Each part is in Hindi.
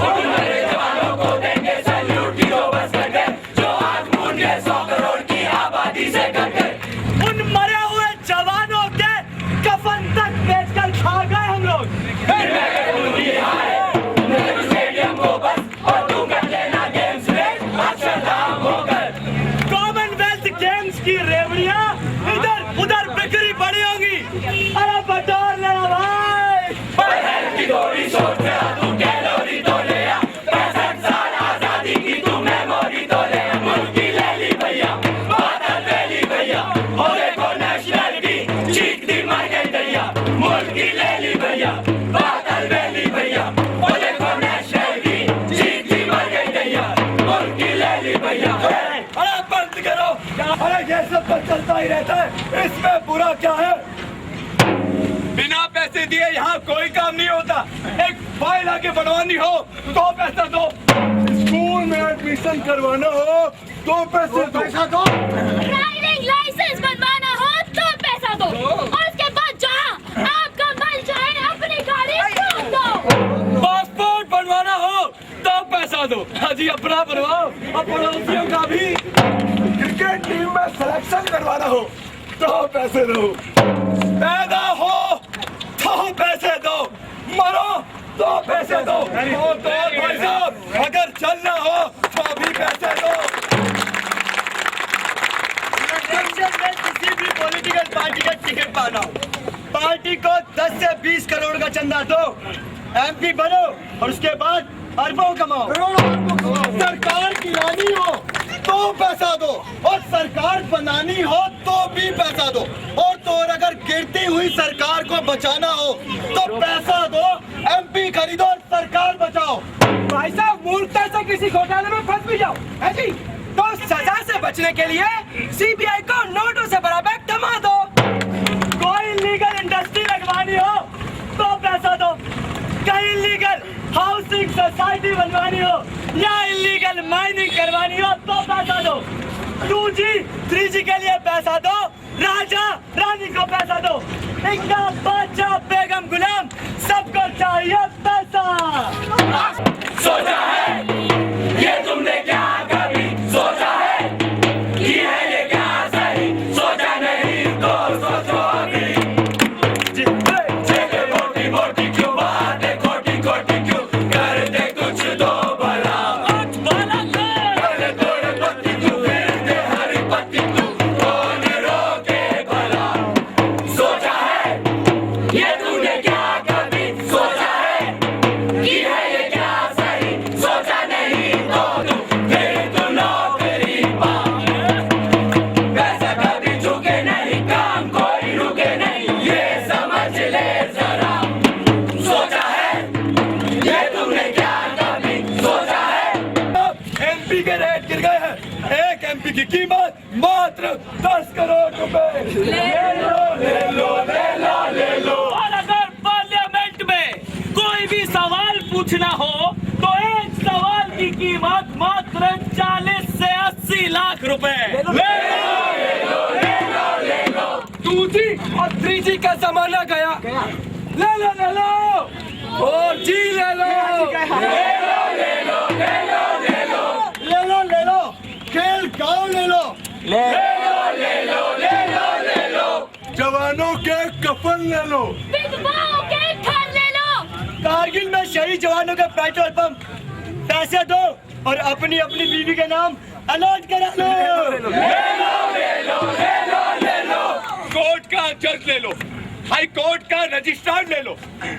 उन मरे जवानों को देंगे सैल्यूट की दो बस करके, जो आज मूंड के 100 करोड़ की आबादी से करके। उन मरे हुए जवानों के कफन तक बेचकर खा गए हम लोग। फिर मैं करूँ जी हाय नेहरू स्टेडियम को बस और तू कर लेना गेम्स में अक्षरधाम होकर। कॉमनवेल्थ गेम्स की रेवड़ियां इधर उधर बिखरी पड़ी होंगी, अरे बटोर लेना भाई। पर हेल्थ की थोड़ी सोच में आ तू कैलोरी तो ले आ, 65 साल आजादी की तू मेमोरी तो ले आ। मुल्क की ले ली भैया बादल ले ली भैया, और देखो नेशनलिटी चीख दी मर गई दैया। मुल्क की ले ली भैया बादल ले ली भैया, और देखो नेशनलिटी चीख दी मर गई दैया। मुल्क की ले ली भैया। अरे बंद करो, अरे ये सब तो चलता ही रहता है, इसमें बुरा क्या है? बिना पैसे दिए यहाँ कोई काम नहीं होता। एक फाइल आके बनवानी हो तो पैसा दो, स्कूल में एडमिशन करवाना हो तो पैसे दो, ड्राइविंग लाइसेंस बनवाना हो तो पैसा दो, और उसके बाद जहाँ आपका मन चाहे अपनी गाड़ी रोक दो। पासपोर्ट बनवाना हो तो पैसा दो, हाजी अपना बनवाओ और पड़ोसियों का भी। क्रिकेट टीम में सिलेक्शन करवाना हो तो पैसे दो, पैदा हो तो पैसे दो, मरो तो पैसे दो, और तो भाई साहब अगर चलना हो तो भी पैसे दो। इलेक्शन में किसी भी पॉलिटिकल पार्टी का टिकट पाना हो, पार्टी को 10 से 20 करोड़ का चंदा दो, एमपी बनो और उसके बाद अरबों कमाओ। सरकार गिरानी हो तो पैसा दो, और सरकार बनानी हो तो भी पैसा दो, और तो और अगर गिरती हुई सरकार को बचाना हो तो पैसा दो, एमपी खरीदो और सरकार बचाओ। भाई साहब मूर्खता से किसी घोटाले में फंस भी जाओ है जी, तो सजा से बचने के लिए सीबीआई को नोटों से भरा बैग थमा दो। कोई लीगल इंडस्ट्री लगवानी हो तो पैसा दो, कहीं लीगल हाउसिंग सोसाइटी बनवानी हो या इलीगल माइनिंग करवानी हो तो पैसा दो, 2G 3G के लिए पैसा दो, राजा रानी को पैसा दो, इनका बादशाह बेगम गुलाम सबको चाहिए पैसा। सोचा है ये तुमने क्या कभी सोचा है कि है ये क्या सही, सोचा नहीं तो सोचो अभी। जेके मोटी मोटी क्यों बातें खोटी खोटी क्यों, कर दे कुछ तो भला। भले तोड़े पत्ती क्यों, फिर दे हरी पत्ती क्यों, कौन रोके भला। सोचा है ये तूने क्या कभी सोचा है कि है ये क्या सही, सोचा नहीं तो तू फिर तू नौकरी पा। पैसा कभी झुके नहीं, काम कोई रुके नहीं, ये समझ ले जरा। सोचा है ये तुमने क्या कभी सोचा है। एमपी के रेट गिर गए हैं, एक एमपी की कीमत मात्र 10 करोड़ रुपए। ले लो ले लो ले लो ले लो। और अगर पार्लियामेंट में कोई भी सवाल पूछना हो तो एक सवाल की कीमत मात्र 40 से 80 लाख रुपए। ले लो ले लो ले लो ले लो। 2G और 3G का जमाना गया, ले लो ले लो, 4G ले लो ले लो ले लो ले लो ले लो ले लो ले लो, खेल गाँव ले लो ले लो ले लो ले लो ले लो, जवानों के कफन ले लो, विधवाओं के घर ले लो, कारगिल में शहीद जवानों के पेट्रोल पंप पैसे दो और अपनी अपनी बीवी के नाम अलॉट करा लो। ले लो ले लो ले लो ले लो, कोर्ट का जज ले लो, हाई कोर्ट का रजिस्ट्रार ले लो,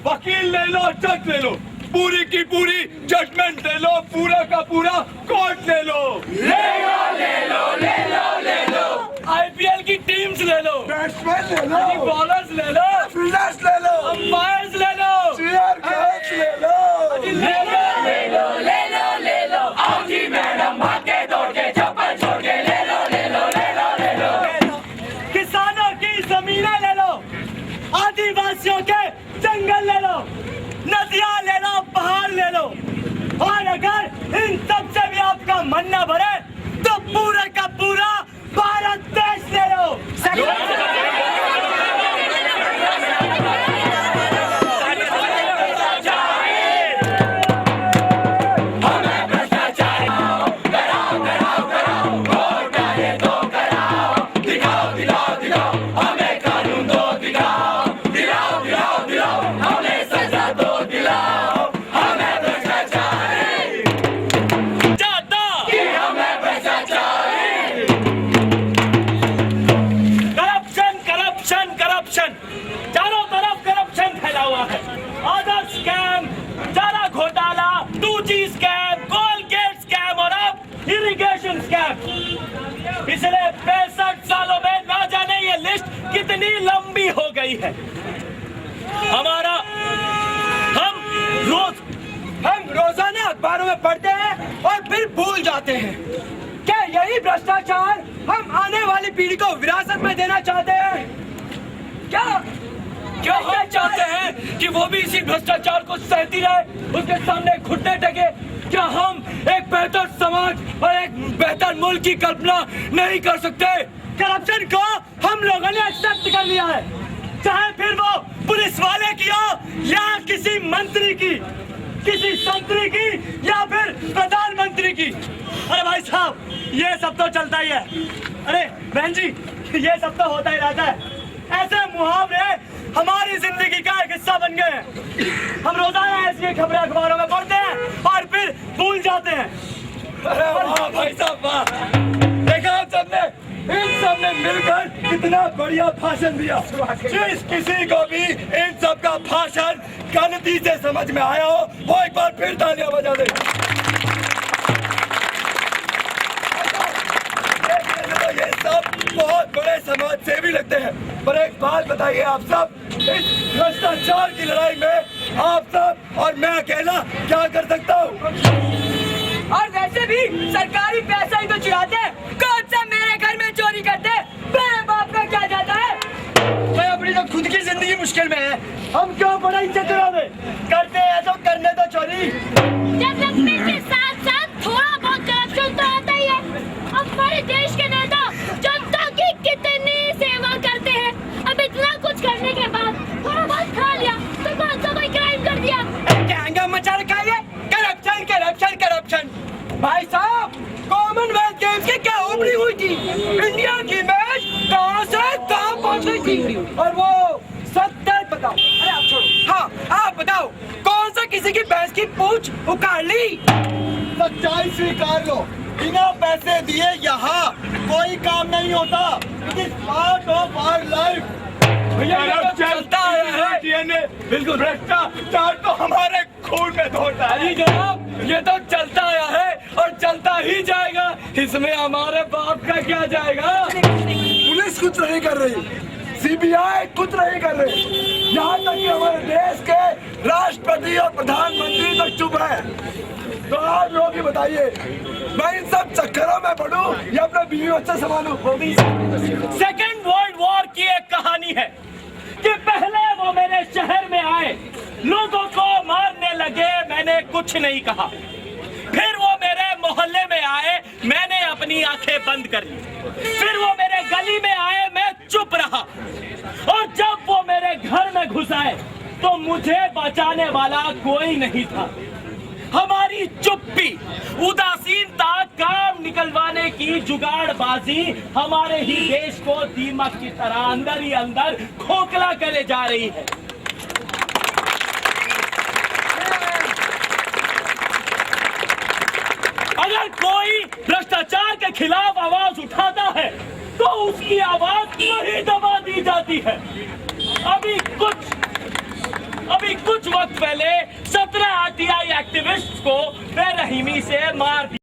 वकील ले लो, जज ले लो, पूरी की पूरी जजमेंट ले लो, पूरा का पूरा कोर्ट ले लो। ले लो ले लो ले लो ले लो, आईपीएल की टीम्स ले लो, बैट्समैन ले लो, बॉलर्स ले लो, फील्डर्स ले लो, अंपायर्स ले लो, चीयर कैच ले लो, ले लो ले लो ले लो ले लो। आओ जी मैडम भाग के दौड़ के चप्पल छोड़ के ले लो ले लो ले लो ले लो। किसानों की जमीनें ले लो, आदिवासियों के जंगल ले लो, नदियाँ ले लो, पहाड़ ले लो, और अगर इन सब से भी आपका मन न भरे तो पूरा का पूरा भारत देश ले लो। कितनी लंबी हो गई है। हम रोजाना अखबारों में पढ़ते हैं और फिर भूल जाते हैं। क्या यही भ्रष्टाचार हम आने वाली पीढ़ी को विरासत में देना चाहते हैं? क्या हम चाहते हैं कि वो भी इसी भ्रष्टाचार को सहती रहे, उसके सामने घुटने टेके? क्या हम एक बेहतर समाज और एक बेहतर मुल्क की कल्पना नहीं कर सकते? करप्शन को हम लोगों ने एक्सेप्ट कर लिया है, चाहे फिर वो पुलिस वाले की हो या किसी मंत्री की, किसी संतरी की या फिर प्रधानमंत्री की। अरे भाई साहब, ये सब तो चलता ही है। अरे बहन जी, ये सब तो होता ही रहता है। ऐसे मुहावरे हमारी जिंदगी का एक हिस्सा बन गए हैं। हम रोजाना ऐसी खबरें अखबारों में पढ़ते हैं और फिर भूल जाते हैं। अरे वाह भाई साहब, वाह! देखा आप सबने, इन सब ने मिलकर कितना बढ़िया भाषण दिया। जिस किसी को भी इन सब का भाषण गलती से समझ में आया हो, वो एक बार फिर तालियां बजा दे। तो ये सब बहुत बड़े समाज सेवी लगते हैं, पर एक बात बताइए आप सब, इस भ्रष्टाचार की लड़ाई में आप सब और मैं अकेला क्या कर सकता हूँ? और वैसे भी सरकारी पैसा ही तो चुराते हैं। कौन सा मेरे घर में चोरी करते हैं? मेरे बाप का क्या जाता है? मैं अपनी तो खुद की जिंदगी मुश्किल में है, हम क्यों बड़ा इज्जत करावे? करते हैं तो करने दो चोरी। डेवलपमेंट के साथ साथ थोड़ा बहुत करप्शन तो आता ही है। हमारे देश के नेता जनता की कितनी सेवा करते हैं, अब इतना कुछ करने के बाद थोड़ा बहुत खा लिया तो कौन सा कोई क्राइम कर दिया? क्या हंगामा मचा रखा है? Corruption corruption corruption. भाई साहब, कॉमनवेल्थ गेम्स की क्या ओपनिंग हुई थी? इंडिया की मैच कहां से कहां पहुंच गई थी? और वो 70 बताओ। अरे आप छोड़ो, हाँ आप बताओ, कौन सा किसी की भैंस की पूंछ उखाड़ ली? सच्चाई स्वीकार लो, बिना पैसे दिए यहाँ कोई काम नहीं होता। It is part of our life. चलता है, बिल्कुल भ्रष्टाचार तो हमारे खून में दौड़ता है। जी जनाब, ये तो चलता आया है और चलता ही जाएगा, इसमें हमारे बाप का क्या जाएगा? पुलिस कुछ नहीं कर रही, सीबीआई कुछ नहीं कर रही, यहाँ तक कि हमारे देश के राष्ट्रपति और प्रधानमंत्री तक चुप है। तो आप लोग ही बताइए, मैं इन सब चक्करों में पड़ूं या अपने बीवी बच्चे संभालूं? सेकेंड वर्ल्ड वॉर की एक कहानी है कि पहले वो मेरे शहर में आए, लोगों को मारने लगे, मैंने कुछ नहीं कहा। फिर वो मेरे मोहल्ले में आए, मैंने अपनी आंखें बंद कर ली। फिर वो मेरे गली में आए, मैं चुप रहा। और जब वो मेरे घर में घुस आए तो मुझे बचाने वाला कोई नहीं था। हमारी चुप्पी, उदासीनता, काम निकलवाने की जुगाड़बाजी हमारे ही देश को दीमक की तरह अंदर ही अंदर खोखला करे जा रही है। अगर कोई भ्रष्टाचार के खिलाफ आवाज उठाता है तो उसकी आवाज वही दबा दी जाती है। अभी कुछ वक्त पहले 17 आरटीआई एक्टिविस्ट्स को बेरहमी से मार दिया।